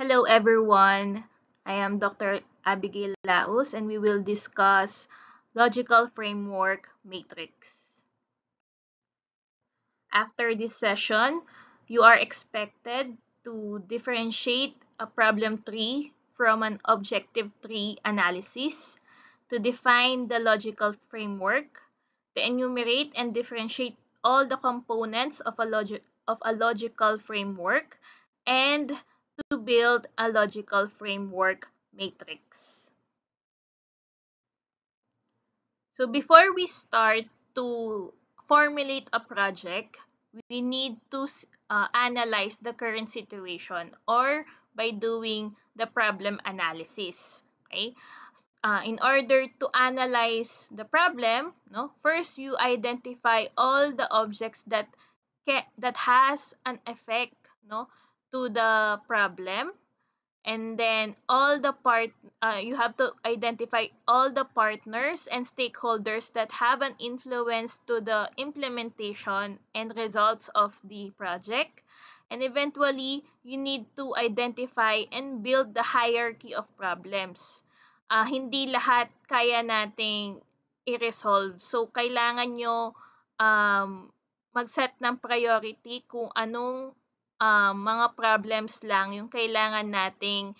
Hello everyone, I am Dr. Abigail Laus and we will discuss logical framework matrix. After this session, you are expected to differentiate a problem tree from an objective tree analysis, to define the logical framework, to enumerate and differentiate all the components of a logical framework, and to build a logical framework matrix. So before we start to formulate a project, we need to analyze the current situation or by doing the problem analysis. Okay? In order to analyze the problem, first you identify all the objects that has an effect, to the problem, and then you have to identify all the partners and stakeholders that have an influence to the implementation and results of the project. And eventually, you need to identify and build the hierarchy of problems. Hindi lahat kaya nating i-resolve. So, kailangan nyo mag-set ng priority kung anong mga problems lang yung kailangan nating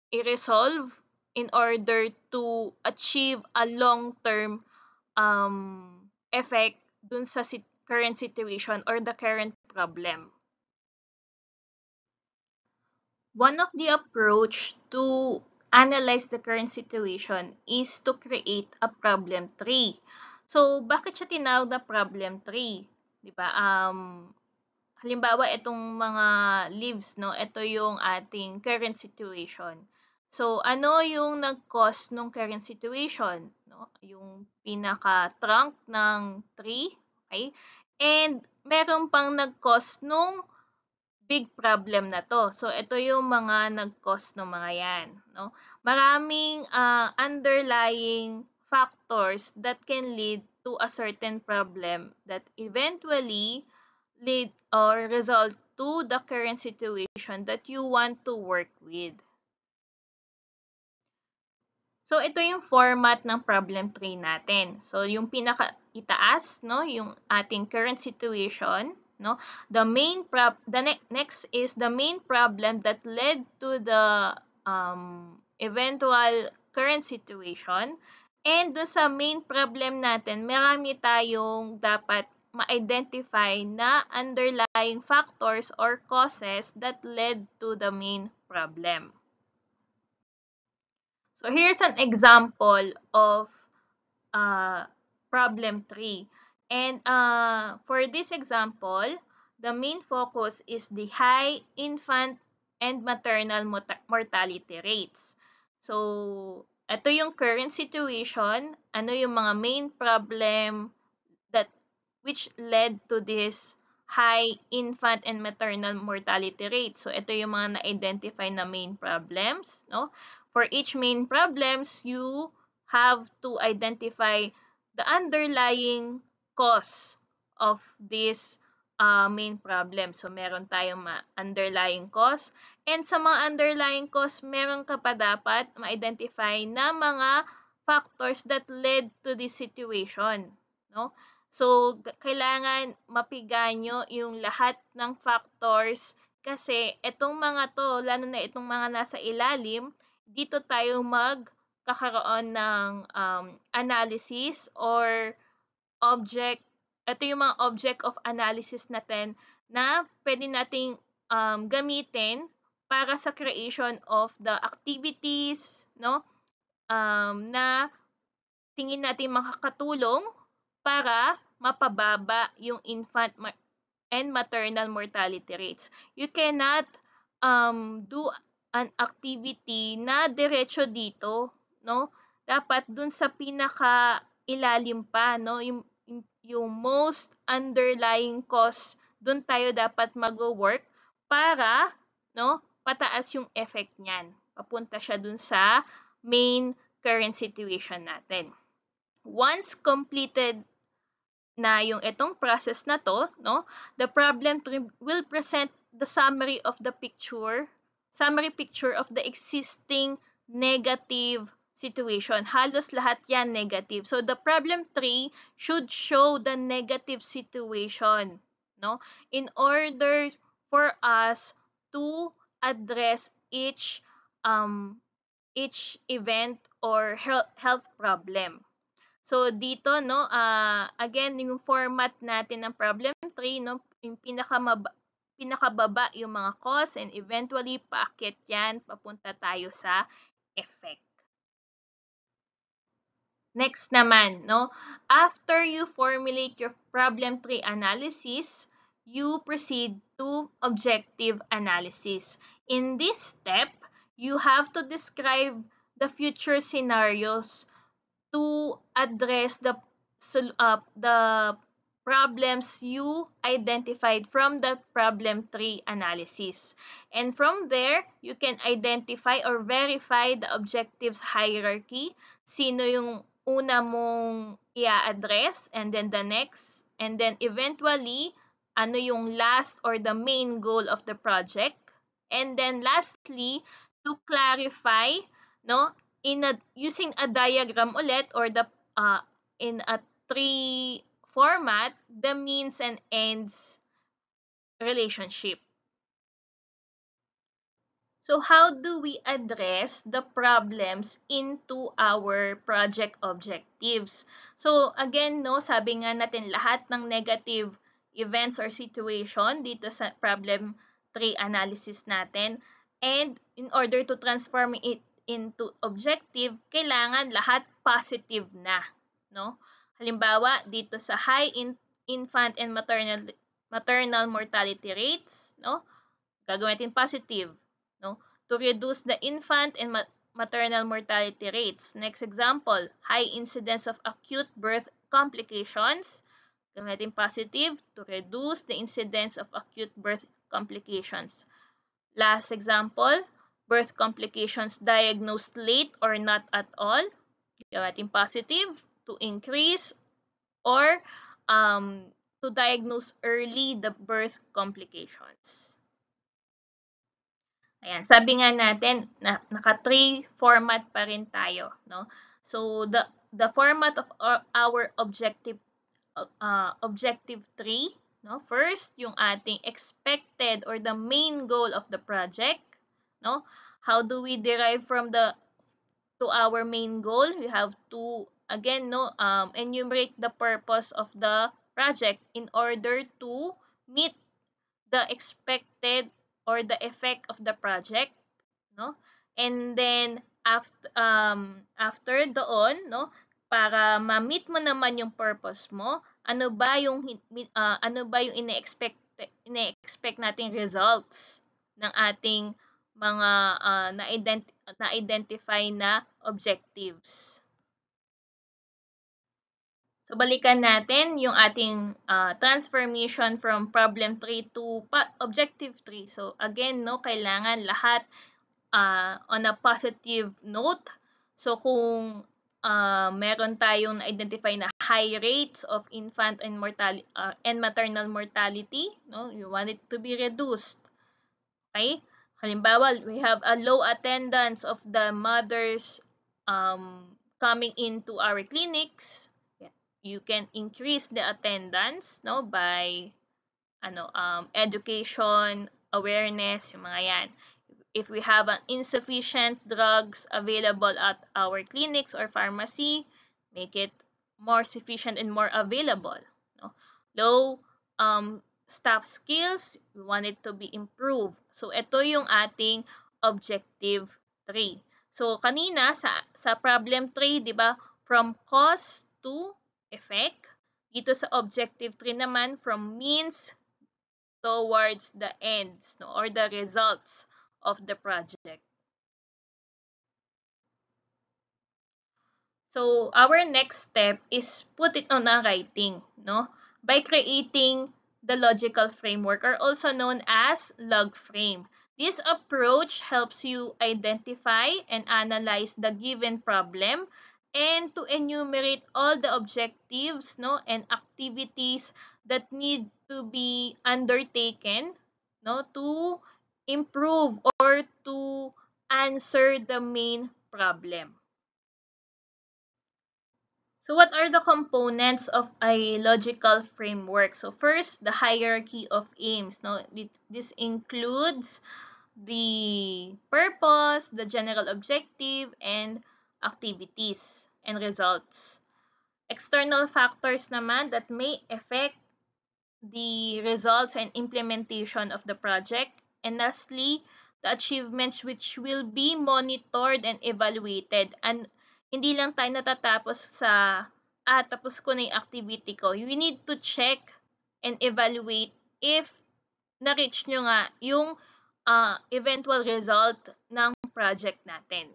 i-resolve in order to achieve a long-term effect dun sa current situation or the current problem. One of the approach to analyze the current situation is to create a problem tree. So, bakit siya tinawag na problem tree? 'Di ba? Halimbawa, itong mga leaves, ito yung ating current situation. So, ano yung nag-cause ng current situation? Yung pinaka-trunk ng tree, okay? And meron pang nag-cause nung big problem na to. So, ito yung mga nag-cause ng mga yan. Maraming underlying factors that can lead to a certain problem that eventually lead or result to the current situation that you want to work with. So, ito yung format ng problem tree natin. So, yung pinaka-itaas, yung ating current situation, next is the main problem that led to the eventual current situation. And doon sa main problem natin, marami tayong dapat ma-identify na underlying factors or causes that led to the main problem. So here's an example of problem tree. And for this example, the main focus is the high infant and maternal mortality rates. So, ito yung current situation, ano yung mga main problem which led to this high infant and maternal mortality rate. So, ito yung mga na-identify na main problems. For each main problems, you have to identify the underlying cause of this main problem. So, meron tayong underlying cause. And sa mga underlying cause, meron ka pa dapat ma-identify na mga factors that led to this situation. So, kailangan mapiga nyo yung lahat ng factors kasi itong mga to, lalo na itong mga nasa ilalim, dito tayo magkakaroon ng analysis or object. Ito yung mga object of analysis natin na pwede nating gamitin para sa creation of the activities, na tingin natin makakatulong para mapababa yung infant and maternal mortality rates. You cannot do an activity na diretso dito, Dapat dun sa pinaka ilalim pa, yung most underlying cause, dun tayo dapat mag-work para, pataas yung effect niyan. Papunta siya dun sa main current situation natin. Once completed na yung itong process na to, the problem tree will present the summary picture of the existing negative situation. Halos lahat yan negative. So the problem tree should show the negative situation, no? In order for us to address each event or health problem. So dito no, again yung format natin ng problem tree no, yung pinakababa yung mga cause and eventually paakyat yan papunta tayo sa effect. Next naman no, after you formulate your problem tree analysis, you proceed to objective analysis. In this step, you have to describe the future scenarios to address the problems you identified from the problem tree analysis. And from there, you can identify or verify the objectives hierarchy. Sino yung una mong i-address and then the next and then eventually ano yung last or the main goal of the project. And then lastly, to clarify no, using a diagram ulit or in a tree format, the means and ends relationship. So how do we address the problems into our project objectives? So again, no, sabi nga natin lahat ng negative events or situation dito sa problem tree analysis natin, and in order to transform it into objective, kailangan lahat positive na, no? Halimbawa, dito sa high infant and maternal mortality rates, no? Gagawin natin positive, no? To reduce the infant and maternal mortality rates. Next example, high incidence of acute birth complications. Gagawin natin positive to reduce the incidence of acute birth complications. Last example, birth complications diagnosed late or not at all. Gawin natin positive to increase or to diagnose early the birth complications. Ayan, sabi nga natin na naka-tree format pa rin tayo, no? So the format of our objective tree, no? First, yung ating expected or the main goal of the project, no? How do we derive from to our main goal? We have to again no enumerate the purpose of the project in order to meet the expected or the effect of the project, no? And then after doon, no, para ma-meet mo naman yung purpose mo, ano ba yung ine-expect nating results ng ating mga na-identify na objectives. So, balikan natin yung ating transformation from problem tree to objective tree. So, again, no, kailangan lahat on a positive note. So, kung meron tayong na-identify na high rates of infant and maternal mortality, no, you want it to be reduced. Okay? Halimbawa, we have a low attendance of the mothers coming into our clinics. You can increase the attendance no by education, awareness, yung mga yan. If we have an insufficient drugs available at our clinics or pharmacy, make it more sufficient and more available, no? Low staff skills, we want it to be improved. So ito yung ating objective 3. So kanina sa problem 3, 'di ba? From cause to effect. Dito sa objective 3 naman, from means towards the ends, no, or the results of the project. So our next step is put it on a writing, no, by creating the logical framework, or also known as log frame. This approach helps you identify and analyze the given problem and to enumerate all the objectives, no, and activities that need to be undertaken no, to improve or to answer the main problem. So what are the components of a logical framework? So first, the hierarchy of aims. No, this includes the purpose, the general objective, and activities and results. External factors naman that may affect the results and implementation of the project. And lastly, the achievements which will be monitored and evaluated. And hindi lang tayo natatapos sa, tapos ko na yung activity ko. You need to check and evaluate if na-reach nyo nga yung eventual result ng project natin.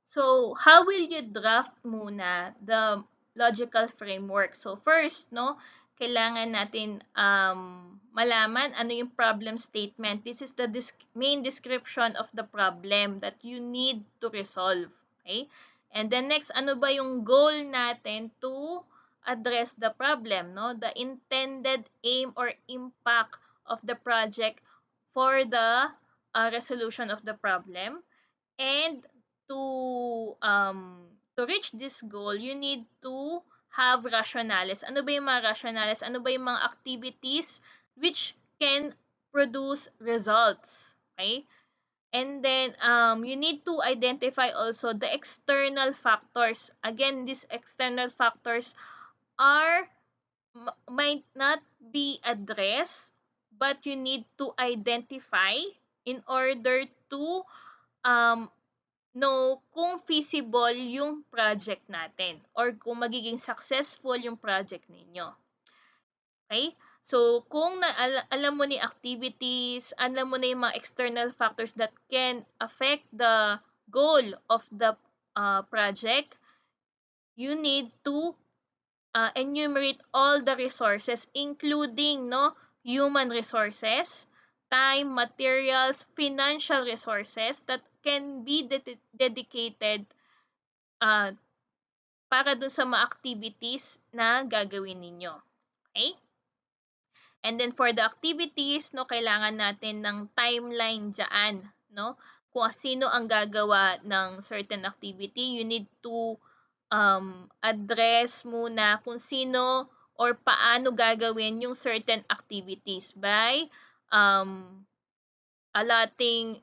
So, how will you draft muna the logical framework? So, first, no, kailangan natin malaman ano yung problem statement. This is the main description of the problem that you need to resolve. Okay? And then next, ano ba yung goal natin to address the problem, no? The intended aim or impact of the project for the resolution of the problem. And to reach this goal, you need to have rationales. Ano ba yung mga rationales? Ano ba yung mga activities which can produce results? Okay? And then you need to identify also the external factors. Again, these external factors are might not be addressed, but you need to identify in order to um, know kung feasible yung project natin or kung magiging successful yung project ninyo. Okay? So, kung alam mo ni activities, alam mo na yung mga external factors that can affect the goal of the project, you need to enumerate all the resources including human resources, time, materials, financial resources that can be dedicated para dun sa mga activities na gagawin ninyo. Okay? And then for the activities, kailangan natin ng timeline dyan, Kung sino ang gagawa ng certain activity, you need to address muna kung sino or paano gagawin yung certain activities by allotting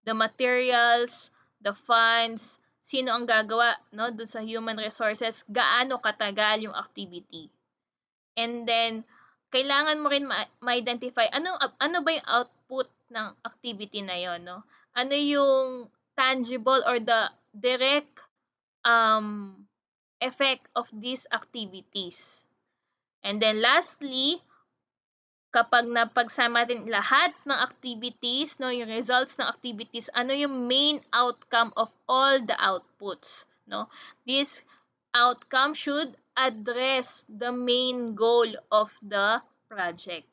the materials, the funds, sino ang gagawa dun sa human resources, gaano katagal yung activity. And then, kailangan mo rin ma-identify ano ba yung output ng activity na yon, Ano yung tangible or the direct effect of these activities. And then lastly, kapag napagsama natin lahat ng activities, yung results ng activities, ano yung main outcome of all the outputs, This outcome should address the main goal of the project.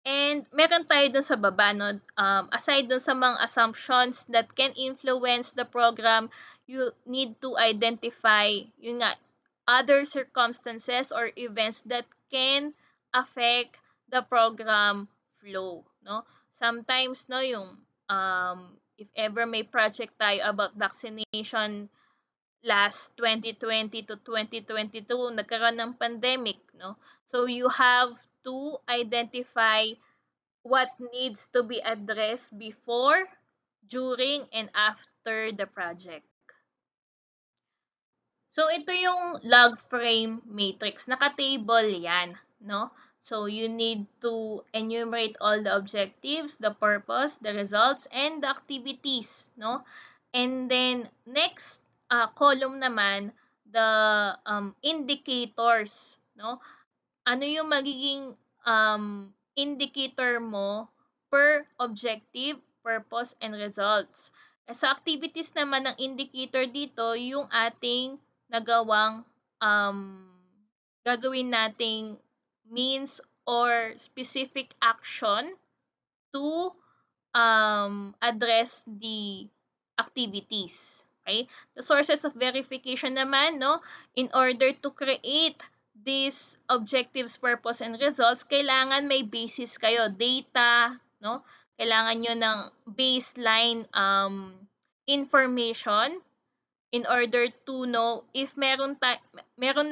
And meron tayo dun sa baba, aside dun sa mga assumptions that can influence the program, you need to identify yun nga, other circumstances or events that can affect the program flow, Sometimes, yung if ever may project tayo about vaccination last 2020 to 2022, nagkaroon ng pandemic, So you have to identify what needs to be addressed before, during, and after the project. So, ito yung log frame matrix. Naka-table yan, So, you need to enumerate all the objectives, the purpose, the results, and the activities, And then, next column naman, the indicators, Ano yung magiging indicator mo per objective, purpose, and results. Sa activities naman ng indicator dito, yung ating nagawang gagawin nating means or specific action to address the activities. Okay? The sources of verification naman, in order to create these objectives, purpose, and results, kailangan may basis kayo, data, no? Kailangan nyo ng baseline information in order to know if meron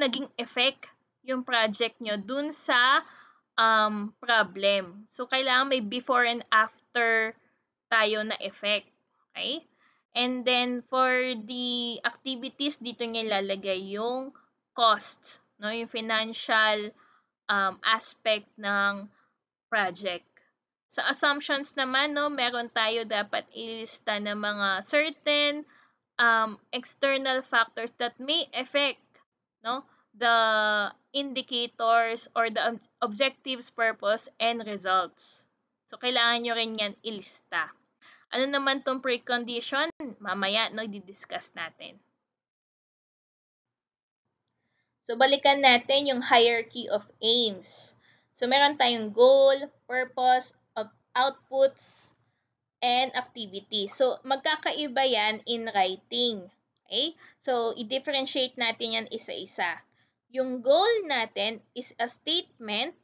naging effect yung project nyo dun sa problem. So, kailangan may before and after tayo na effect. Okay? And then, for the activities, dito nyo ilalagay yung costs, no? Yung financial aspect ng project. Sa assumptions naman, no, meron tayo dapat ilista ng mga certain external factors that may affect, no, the indicators or the objectives, purpose, and results. So, kailangan nyo rin yan ilista. Ano naman tong precondition? Mamaya, no, di-discuss natin. So, balikan natin yung hierarchy of aims. So, meron tayong goal, purpose, outputs, and activity. So, magkakaiba yan in writing. Okay? So, i-differentiate natin yan isa-isa. Yung goal natin is a statement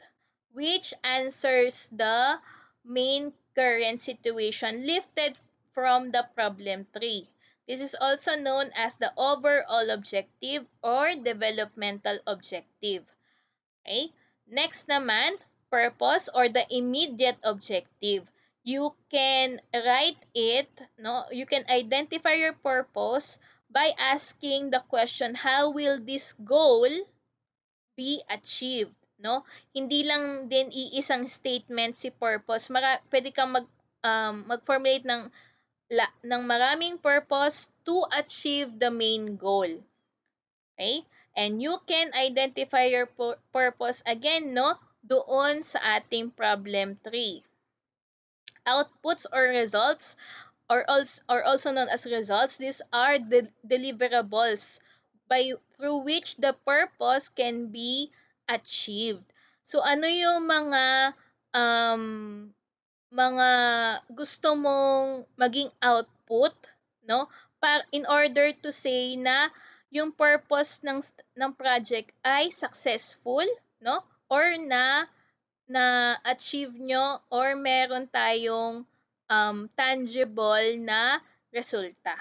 which answers the main current situation lifted from the problem tree. This is also known as the overall objective or developmental objective. Okay? Next naman, purpose or the immediate objective. You can write it, no? You can identify your purpose by asking the question, how will this goal be achieved, no? Hindi lang din iisang statement si purpose. Pwede kang mag-formulate ng maraming purpose to achieve the main goal. Okay? And you can identify your purpose again, no? Doon sa ating problem tree. Outputs or results, or also known as results, these are the deliverables through which the purpose can be achieved. So, ano yung mga gusto mong maging output, no? In order to say na yung purpose ng project ay successful, no? Or na-achieve nyo or meron tayong tangible na resulta.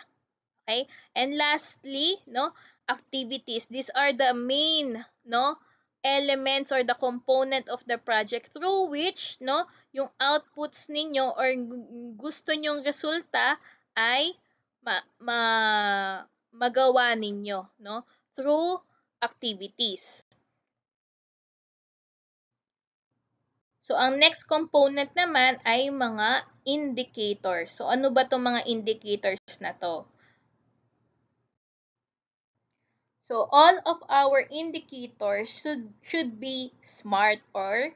Okay? And lastly, no, activities. These are the main, no, elements or the component of the project through which, no, yung outputs ninyo or gusto nyong resulta ay magawa ninyo, no, through activities. So, ang next component naman ay mga indicators. So, ano ba itong mga indicators na to? So, all of our indicators should be SMART or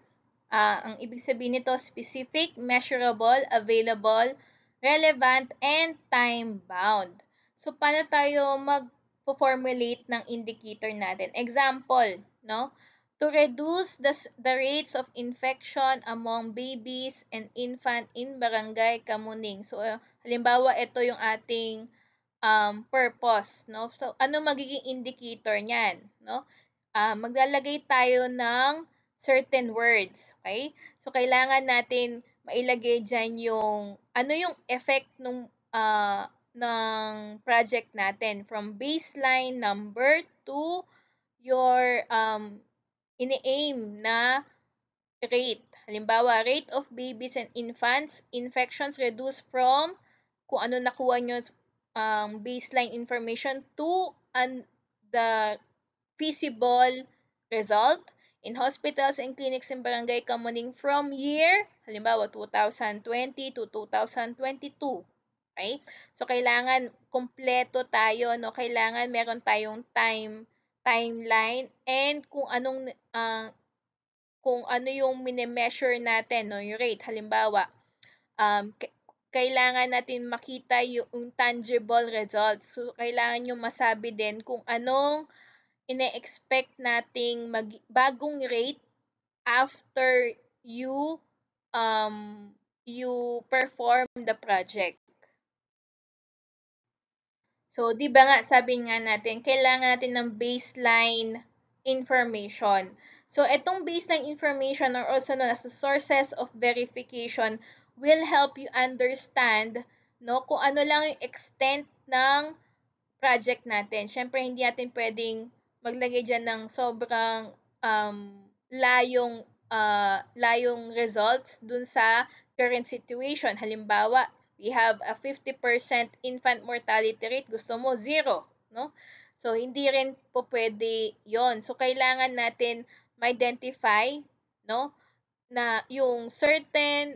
ang ibig sabihin nito, specific, measurable, available, relevant, and time-bound. So, paano tayo mag-formulate ng indicator natin? Example, no? To reduce the rates of infection among babies and infant in Barangay Kamuning. So, halimbawa, ito yung ating purpose, no? So, ano magiging indicator niyan, no? Maglalagay tayo ng certain words, okay? So, kailangan natin mailagay diyan yung ano yung effect ng project natin from baseline number to your ini-aim na rate. Halimbawa, rate of babies and infants, infections reduced from kung ano nakuha nyo baseline information to the feasible result in hospitals and clinics in Barangay Kamuning from year, halimbawa 2020 to 2022. Okay? So, kailangan kompleto tayo, no? Kailangan meron tayong timeline, and kung ano yung mini-measure natin, no? Yung rate, halimbawa, kailangan natin makita yung tangible results. So, kailangan yung masabi din kung anong ine-expect nating bagong rate after you perform the project. So, di ba nga sabi nga natin, kailangan natin ng baseline information. So, itong baseline information or also known as the sources of verification will help you understand no, kung ano lang yung extent ng project natin. Siyempre, hindi natin pwedeng maglagay dyan ng sobrang layong, layong results dun sa current situation. Halimbawa, we have a 50% infant mortality rate. Gusto mo, 0. No? So, hindi rin po pwede yon. So, kailangan natin ma-identify no, na yung certain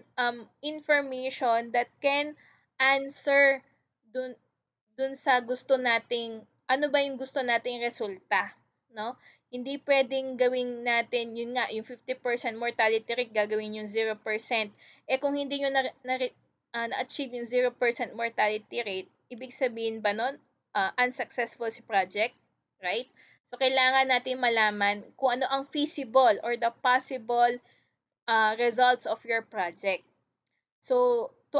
information that can answer dun dun sa gusto nating ano ba yung gusto nating resulta, no? Hindi pwedeng gawing natin yun nga, yung 50% mortality rate gagawin yung 0%. Eh kung hindi niyo na-achieve yung 0% mortality rate, ibig sabihin ba nun unsuccessful si project, right? So kailangan natin malaman kung ano ang feasible or the possible results of your project. So, to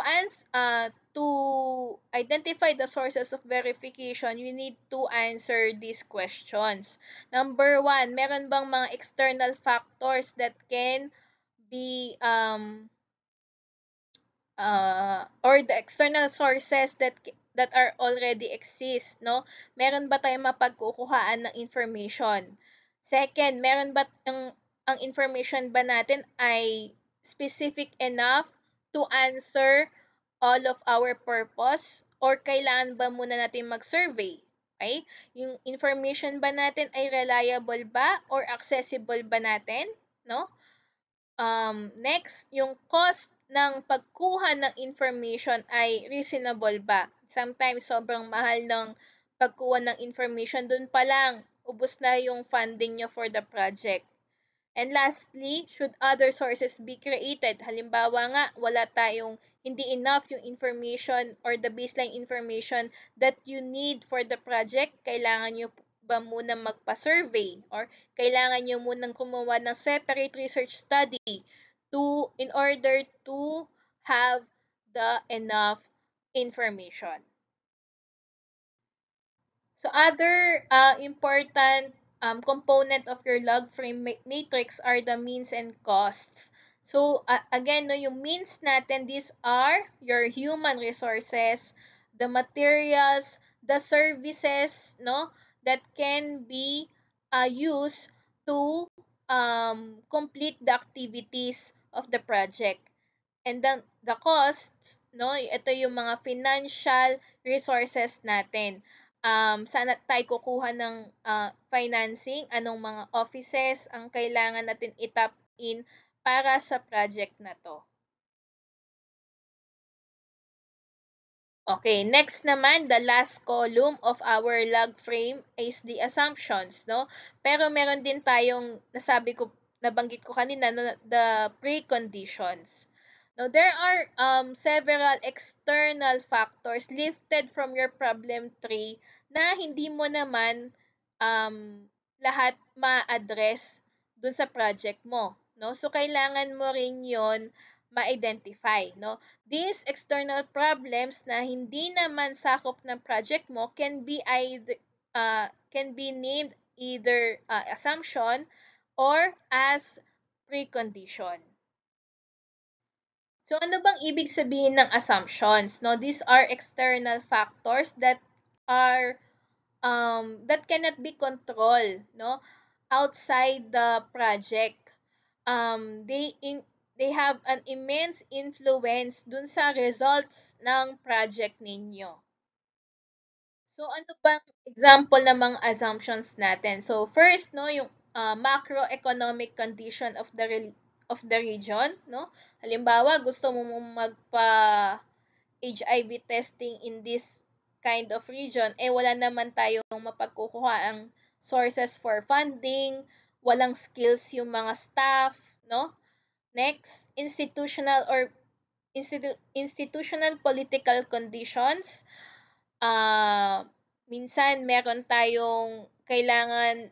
identify the sources of verification, you need to answer these questions. Number one, meron bang mga external factors that can be or the external sources that are already exist, no? Meron ba tayong mapagkukuhaan ng information? Second, meron ba ang information ba natin ay specific enough to answer all of our purpose or kailangan ba muna natin mag-survey? Okay? Yung information ba natin ay reliable ba or accessible ba natin, no? Next, yung cost ng pagkuha ng information ay reasonable ba? Sometimes sobrang mahal ng pagkuha ng information, dun pa lang ubos na yung funding nyo for the project. And lastly, should other sources be created? Halimbawa nga, wala tayong hindi enough yung information or the baseline information that you need for the project. Kailangan nyo ba muna magpa-survey or kailangan nyo munang kumuha ng separate research study in order to have the enough information. So other important component of your log frame matrix are the means and costs. So again, no, yung means natin, these are your human resources, the materials, the services, no, that can be used to complete the activities of the project. And then the costs, no, ito yung mga financial resources natin. Saan tayo kukuha ng financing, anong mga offices ang kailangan natin itap in para sa project na to. Okay, next naman, the last column of our log frame is the assumptions, no? Pero meron din tayong nabanggit ko kanina, no, the preconditions. Now, there are several external factors lifted from your problem tree na hindi mo naman lahat ma-address dun sa project mo, no? So, kailangan mo rin yon ma-identify, no? These external problems na hindi naman sakop ng project mo can be named either assumption or as precondition. So ano bang ibig sabihin ng assumptions? No, these are external factors that are that cannot be controlled, no, outside the project. They have an immense influence dun sa results ng project ninyo. So ano bang example ng mga assumptions natin? So first, no, yung macroeconomic condition of the region, no? Halimbawa, gusto mo magpa HIV testing in this kind of region, eh wala naman tayong mapagkukuha ang sources for funding, walang skills yung mga staff, no? Next, institutional political conditions. Minsan meron tayong kailangan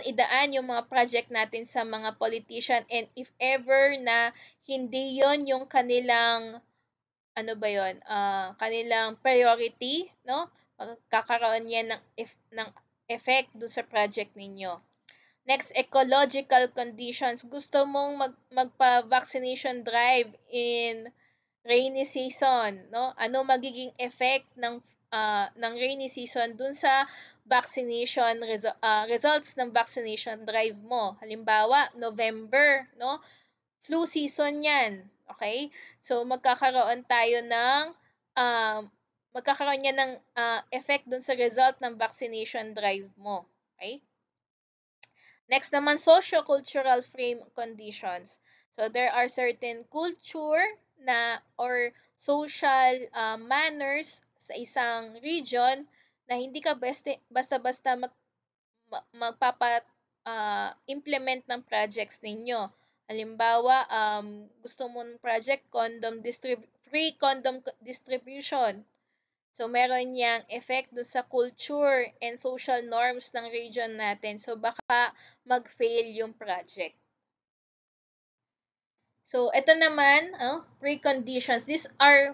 idaan yung mga project natin sa mga politician, and if ever na hindi yon yung kanilang kanilang priority, no? Magkakaroon yan ng effect do sa project ninyo. Next, ecological conditions. Gusto mong magpa-vaccination drive in rainy season, no? Ano magiging effect ng rainy season dun sa results ng vaccination drive mo? Halimbawa, November, no? Flu season 'yan, okay? So um, magkakaroon yan ng effect dun sa result ng vaccination drive mo, okay? Next naman, socio-cultural frame conditions. So there are certain culture na or social manners sa isang region na hindi ka basta-basta implement ng projects ninyo. Halimbawa, gusto mo ng project free condom distribution. So, meron yang effect dun sa culture and social norms ng region natin. So, baka mag-fail yung project. So, ito naman, preconditions. These are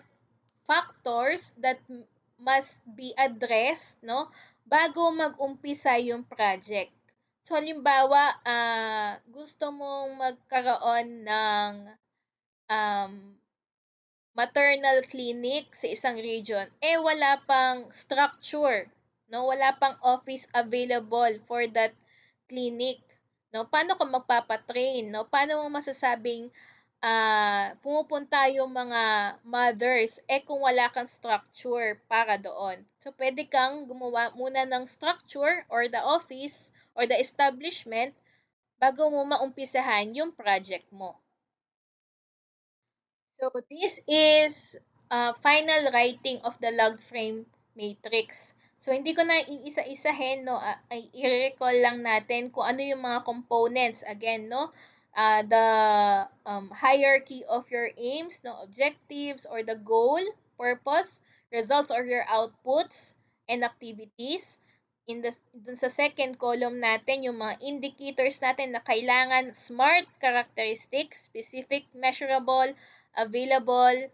factors that must be addressed, no, bago mag-umpisa yung project. So, halimbawa, gusto mong magkaroon ng um, maternal clinic sa isang region, wala pang structure, no? Wala pang office available for that clinic, no? Paano ka magpapatrain, no? Paano mo masasabing pumupunta yung mga mothers kung wala kang structure para doon. So, pwede kang gumawa muna ng structure or the office or the establishment bago mo maumpisahan yung project mo. So this is final writing of the log frame matrix. So hindi ko na iisa-isahin, no, ay i-recall lang natin kung ano yung mga components again, no. The hierarchy of your aims, no, objectives or the goal, purpose, results or your outputs and activities. Dun sa second column natin, yung mga indicators natin na kailangan SMART characteristics, specific, measurable, available,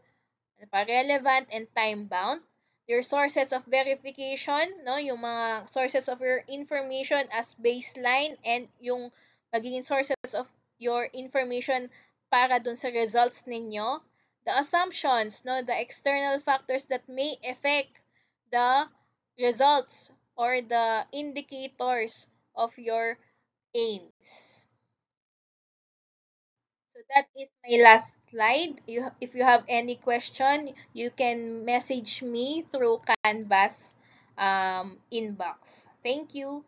relevant, and time-bound. Your sources of verification, no, yung mga sources of your information as baseline and yung magiging sources of your information para dun sa results ninyo. The assumptions, no, the external factors that may affect the results or the indicators of your aims. So that is my last slide. If you have any question, you can message me through Canvas inbox. Thank you.